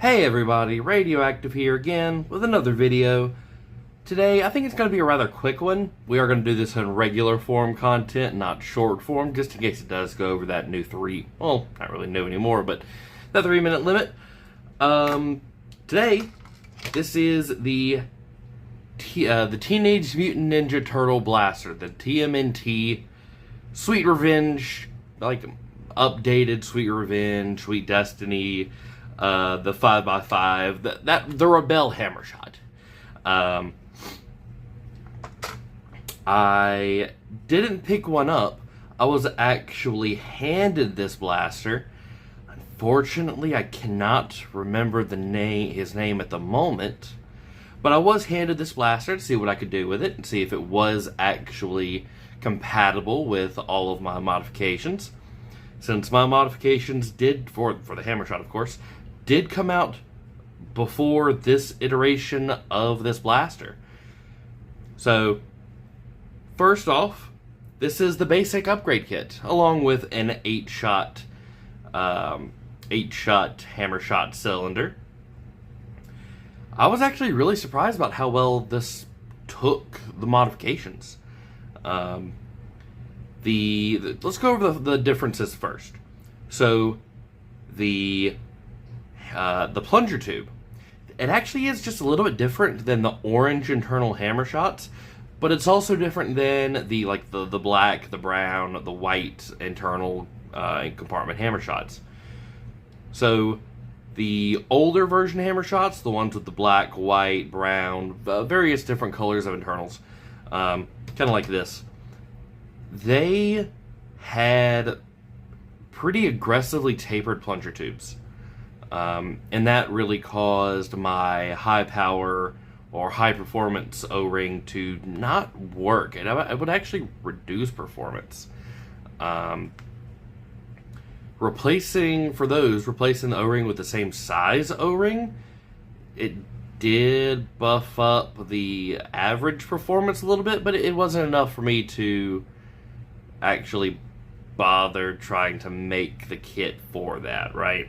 Hey everybody, Radioactive here again with another video. Today, I think it's going to be a rather quick one. We are going to do this in regular form content, not short form, just in case it does go over that new not really new anymore, but that 3-minute limit. Today, this is the Teenage Mutant Ninja Turtle Blaster, the TMNT Sweet Revenge, like updated Sweet Revenge, Sweet Destiny, the 5x5, the Rebel Hammershot. I didn't pick one up. I was actually handed this blaster. Unfortunately, I cannot remember his name at the moment. But I was handed this blaster to see what I could do with it and see if it was actually compatible with all of my modifications. Since my modifications for the Hammershot, of course, did come out before this iteration of this blaster. So, first off, this is the basic upgrade kit, along with an 8-shot Hammershot cylinder. I was actually really surprised about how well this took the modifications. Let's go over the differences first. So, the plunger tube, it actually is just a little bit different than the orange internal Hammershots, but it's also different than the black, the brown, the white internal compartment Hammershots. So the older version Hammershots, the ones with the black, white, brown, various different colors of internals, kind of like this, they had pretty aggressively tapered plunger tubes. And that really caused my high power or high performance O-ring to not work. And it would actually reduce performance. Replacing the O-ring with the same size O-ring, it did buff up the average performance a little bit, but it wasn't enough for me to actually bother trying to make the kit for that, right?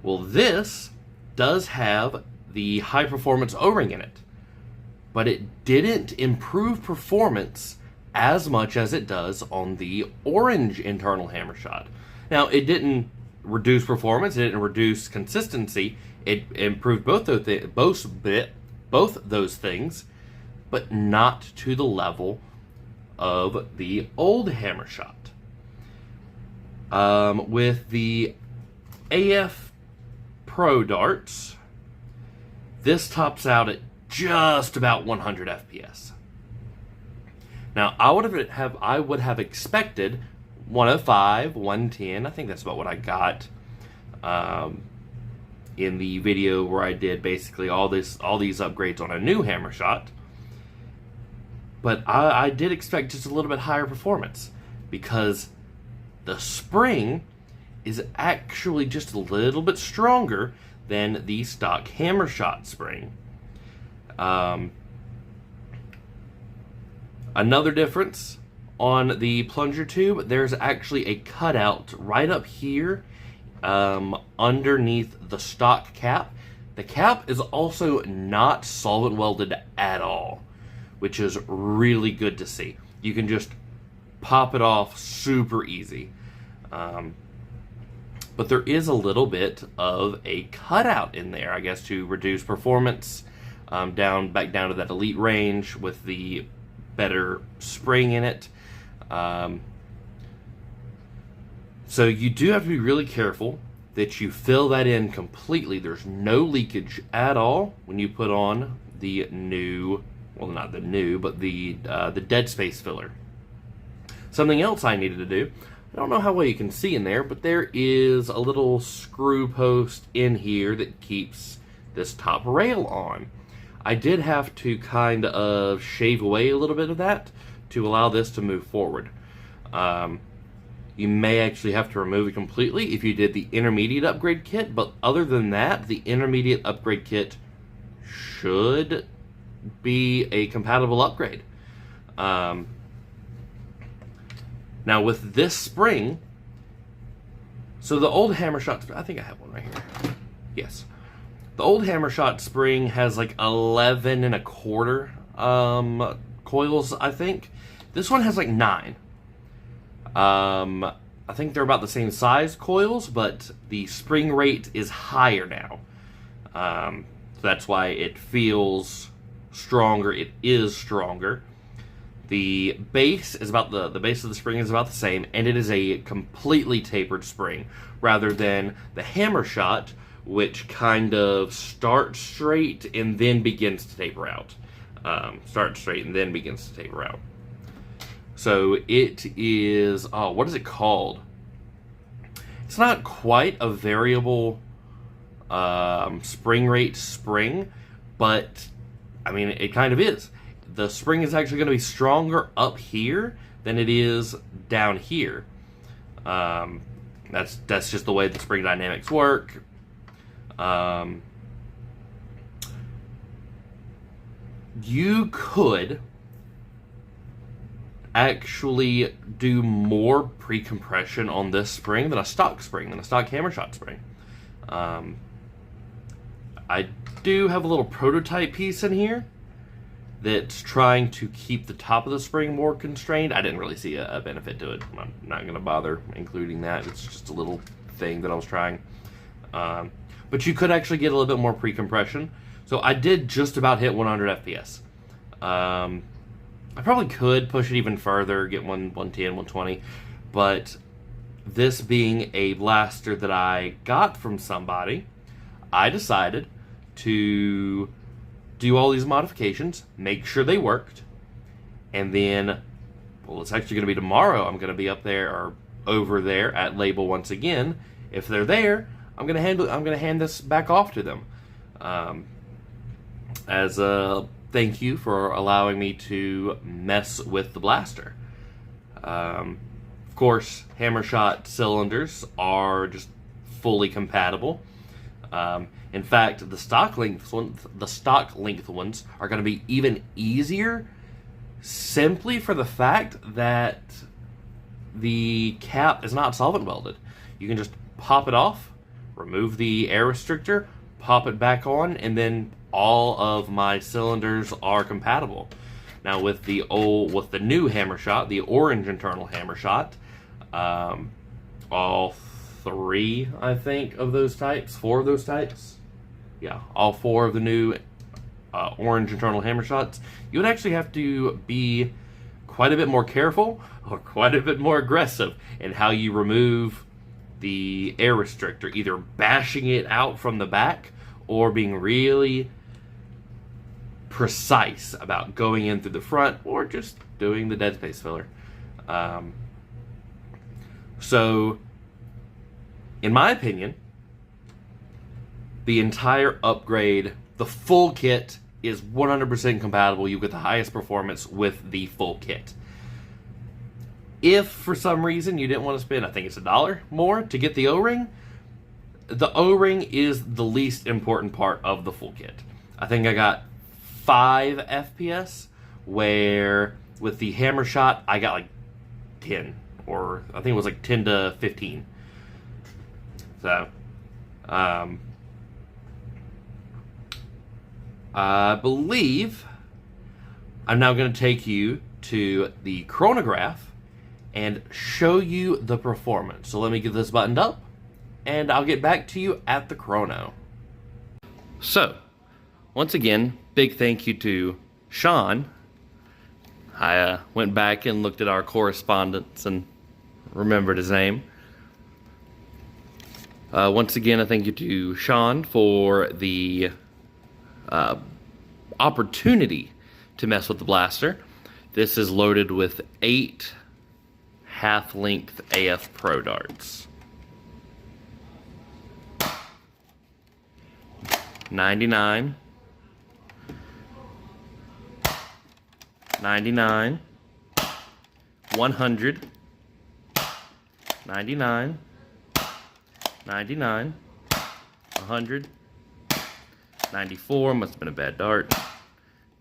Well, this does have the high performance O-ring in it, but it didn't improve performance as much as it does on the orange internal Hammershot. Now, it didn't reduce performance, it didn't reduce consistency, it improved both those things, but not to the level of the old Hammershot. With the AF Pro darts, this tops out at just about 100 FPS. Now, I would have expected 105, 110. I think that's about what I got in the video where I did basically all these upgrades on a new Hammershot. But I did expect just a little bit higher performance because the spring is actually just a little bit stronger than the stock Hammershot spring. Another difference on the plunger tube, there's actually a cutout right up here underneath the stock cap. The cap is also not solvent welded at all, which is really good to see. You can just pop it off super easy. But there is a little bit of a cutout in there, I guess, to reduce performance back down to that elite range with the better spring in it. So you do have to be really careful that you fill that in completely. There's no leakage at all when you put on the new, well, not the new, but the dead space filler. Something else I needed to do, I don't know how well you can see in there, but there is a little screw post in here that keeps this top rail on. I did have to kind of shave away a little bit of that to allow this to move forward. You may actually have to remove it completely if you did the intermediate upgrade kit, but other than that, the intermediate upgrade kit should be a compatible upgrade. Now with this spring, so the old Hammershot, I think I have one right here. Yes. The old Hammershot spring has like 11 and a quarter coils, I think. This one has like 9. I think they're about the same size coils, but the spring rate is higher now. So that's why it feels stronger. It is stronger. The base is about the base of the spring is about the same, and it is a completely tapered spring rather than the Hammershot, which kind of starts straight and then begins to taper out. Starts straight and then begins to taper out. So it is, what is it called? It's not quite a variable spring rate spring, but I mean, it kind of is. The spring is actually going to be stronger up here than it is down here. That's just the way the spring dynamics work. You could actually do more pre-compression on this spring than a stock Hammershot spring. I do have a little prototype piece in here that's trying to keep the top of the spring more constrained. I didn't really see a benefit to it. I'm not going to bother including that. It's just a little thing that I was trying. But you could actually get a little bit more pre-compression. So I did just about hit 100 FPS. I probably could push it even further, get 110, 120. But this being a blaster that I got from somebody, I decided to do all these modifications, make sure they worked, and then, well, it's actually going to be tomorrow. I'm going to be up there or over there at Label once again. If they're there, I'm going to hand this back off to them as a thank you for allowing me to mess with the blaster. Of course, Hammershot cylinders are just fully compatible. In fact, the stock length ones are going to be even easier, simply for the fact that the cap is not solvent welded. You can just pop it off, remove the air restrictor, pop it back on, and then all of my cylinders are compatible. Now with the new Hammershot, the orange internal Hammershot, all 3, I think, of those types, 4 of those types. Yeah, all 4 of the new orange internal Hammershots. You would actually have to be quite a bit more careful or quite a bit more aggressive in how you remove the air restrictor, either bashing it out from the back or being really precise about going in through the front or just doing the dead space filler. So, in my opinion, the entire upgrade, the full kit, is 100% compatible. You get the highest performance with the full kit. If for some reason you didn't want to spend, I think it's $1 more to get the O-ring, the O-ring is the least important part of the full kit. I think I got 5 FPS, where with the Hammershot I got like 10, or I think it was like 10 to 15. So, I believe I'm now going to take you to the chronograph and show you the performance. So let me get this buttoned up, and I'll get back to you at the chrono. So, once again, big thank you to Sean. I went back and looked at our correspondence and remembered his name. Once again, a thank you to Sean for the opportunity to mess with the blaster. This is loaded with 8 half-length AF Pro darts. 99, 99, 100, 99, 99, 100, 94, must have been a bad dart,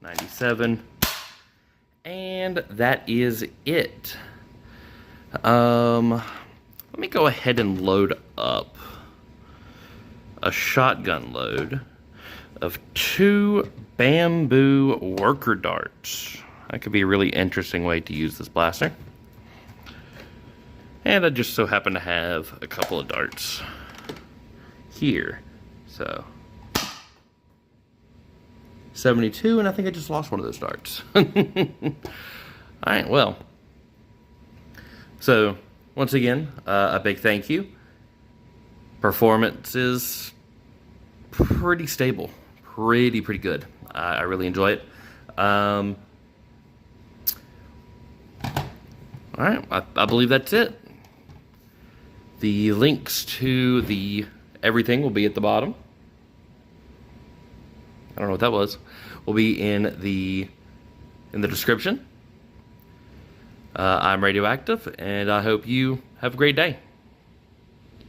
97, and that is it. Let me go ahead and load up a shotgun load of 2 bamboo worker darts. That could be a really interesting way to use this blaster. And I just so happen to have a couple of darts here. So 72, and I think I just lost one of those darts. Alright, well. So, once again, a big thank you. Performance is pretty stable. Pretty good. I really enjoy it. Alright, I believe that's it. The links to the everything will be at the bottom. I don't know what that was. Will be in the description. I'm Radioactive, and I hope you have a great day.